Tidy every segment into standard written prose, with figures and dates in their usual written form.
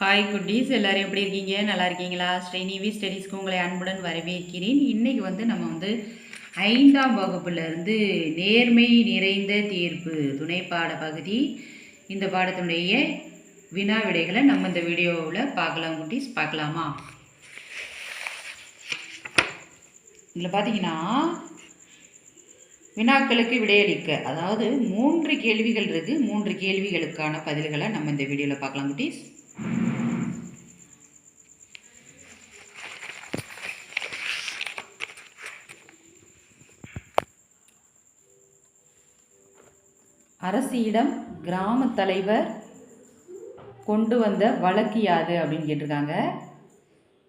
Hi குட்டீஸ், எல்லாரும் எப்படி இருக்கீங்க? நல்லா இருக்கீங்களா? ஸ்ரீநிவி ஸ்டடீஸ்க்கு உங்களை அன்புடன் வரவேற்கிறேன். இன்றைக்கி நம்ம 5ஆம் வகுப்புலேருந்து நேர்மை நிறைந்த தீர்ப்பு துணைப்பாட பகுதி. இந்த பாடத்தினுடைய வினா விடைகளை நம்ம இந்த வீடியோவில் பார்க்கலாம் குட்டீஸ். பார்க்கலாமா? இதில் பார்த்தீங்கன்னா வினாக்களுக்கு விடையளிக்க, அதாவது 3 கேள்விகள் இருக்குது. 3 கேள்விகளுக்கான பதில்களை நம்ம இந்த வீடியோவில் பார்க்கலாம் குட்டீஸ். அரசியிடம் கிராம தலைவர் கொண்டு வந்த வழக்கு யாது அப்படின்னு கேட்டிருக்காங்க.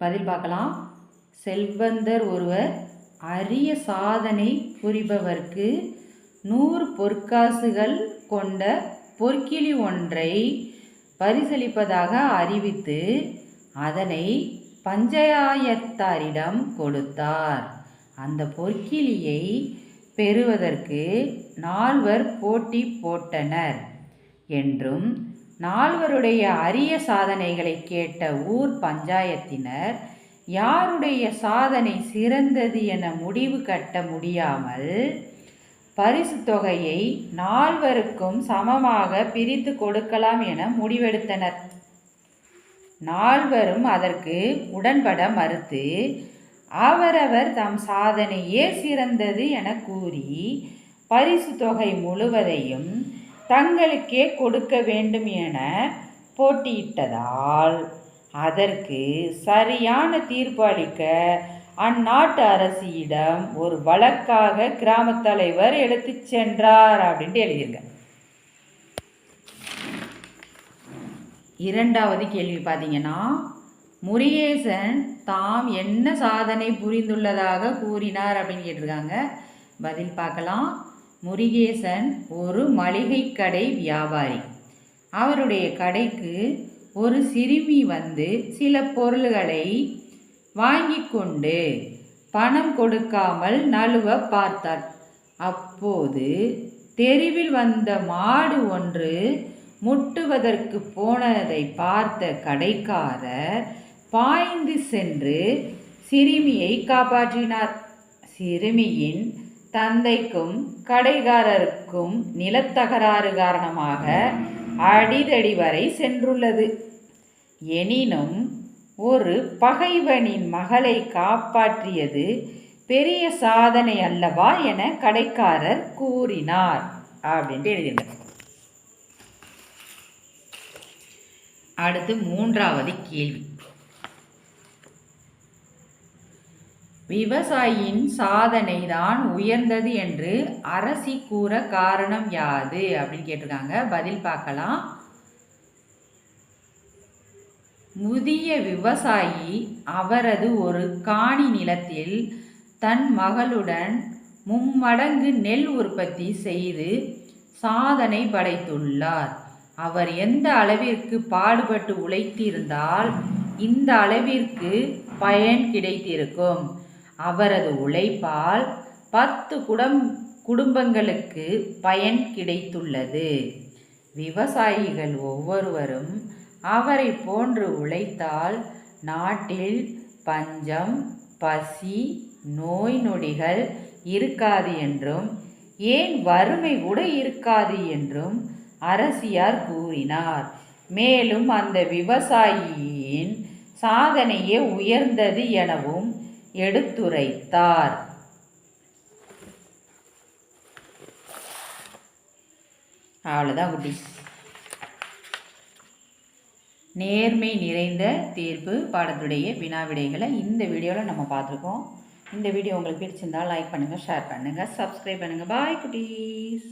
பதில் பார்க்கலாம். செல்வந்தர் ஒருவர் அரிய சாதனை புரிபவர்க்கு 100 பொற்காசுகள் கொண்ட பொற்கிளி ஒன்றை பரிசளிப்பதாக அறிவித்து அதனை பஞ்சாயத்தாரிடம் கொடுத்தார். அந்த பொற்கிளியை பெறுவதற்கு 4 போட்டி போட்டனர் என்றும் 4 அரிய சாதனைகளை கேட்ட ஊர் பஞ்சாயத்தினர் யாருடைய சாதனை சிறந்தது என முடிவு கட்ட முடியாமல் பரிசு தொகையை 4 சமமாக பிரித்து கொடுக்கலாம் என முடிவெடுத்தனர். 4 அதற்கு உடன்பட மறுத்து அவரவர் தம் சாதனையே சிறந்தது என கூறி பரிசு தொகை முழுவதையும் தங்களுக்கே கொடுக்க வேண்டும் என போட்டியிட்டதால் அதற்கு சரியான தீர்ப்பு அளிக்க அந்நாட்டு அரசியிடம் ஒரு வழக்காக கிராம தலைவர் எடுத்து சென்றார் அப்படின்ட்டு எழுதியிருக்க. 2வது கேள்வி பார்த்தீங்கன்னா, முருகேசன் தாம் என்ன சாதனை புரிந்துள்ளதாக கூறினார் அப்படின்னு கேட்டிருக்காங்க. பதில் பார்க்கலாம். முருகேசன் ஒரு மளிகை கடை வியாபாரி. அவருடைய கடைக்கு ஒரு சிறுமி வந்து சில பொருள்களை வாங்கி கொண்டு பணம் கொடுக்காமல் நழுவ பார்த்தார். அப்போது தெருவில் வந்த மாடு ஒன்று முட்டுவதற்கு போனதை பார்த்த கடைக்காரர் பாய்ந்து சென்று சிறுமியை காப்பாற்றினார். சிறுமியின் தந்தைக்கும் கடைக்காரருக்கும் நிலத்தகராறு காரணமாக அடிதடி வரை சென்றுள்ளது. எனினும் ஒரு பகைவனின் மகளை காப்பாற்றியது பெரிய சாதனை அல்லவா என கடைக்காரர் கூறினார் அப்படின்ட்டு எழுதியிருந்தார். அடுத்து 3வது கேள்வி. விவசாயியின் சாதனை தான் உயர்ந்தது என்று அரசி கூற காரணம் யாது அப்படின்னு கேட்டிருக்காங்க. பதில் பார்க்கலாம். முதிய விவசாயி அவரது ஒரு காணி நிலத்தில் தன் மகளுடன் 3 மடங்கு நெல் உற்பத்தி செய்து சாதனை படைத்துள்ளார். அவர் எந்த அளவிற்கு பாடுபட்டு உழைத்திருந்தால் இந்த அளவிற்கு பயன் கிடைத்திருக்கும். அவரது உழைப்பால் 10 குடும்பங்களுக்கு பயன் கிடைத்துள்ளது. விவசாயிகள் ஒவ்வொருவரும் அவரை போன்று உழைத்தால் நாட்டில் பஞ்சம், பசி, நோய் நொடிகள் இருக்காது என்றும் ஏன் வறுமை கூட இருக்காது என்றும் அரசியார் கூறினார். மேலும் அந்த விவசாயியின் சாதனையே உயர்ந்தது எனவும் எடுத்துரைத்தார். அவ்வளோதான் குட்டீஸ். நேர்மை நிறைந்த தீர்ப்பு பாடத்துடைய வினாவிடைகளை இந்த வீடியோவில் நம்ம பார்த்துருக்கோம். இந்த வீடியோ உங்களுக்கு பிடிச்சிருந்தால் லைக் பண்ணுங்கள், ஷேர் பண்ணுங்கள், சப்ஸ்கிரைப் பண்ணுங்கள். பாய் குட்டீஸ்.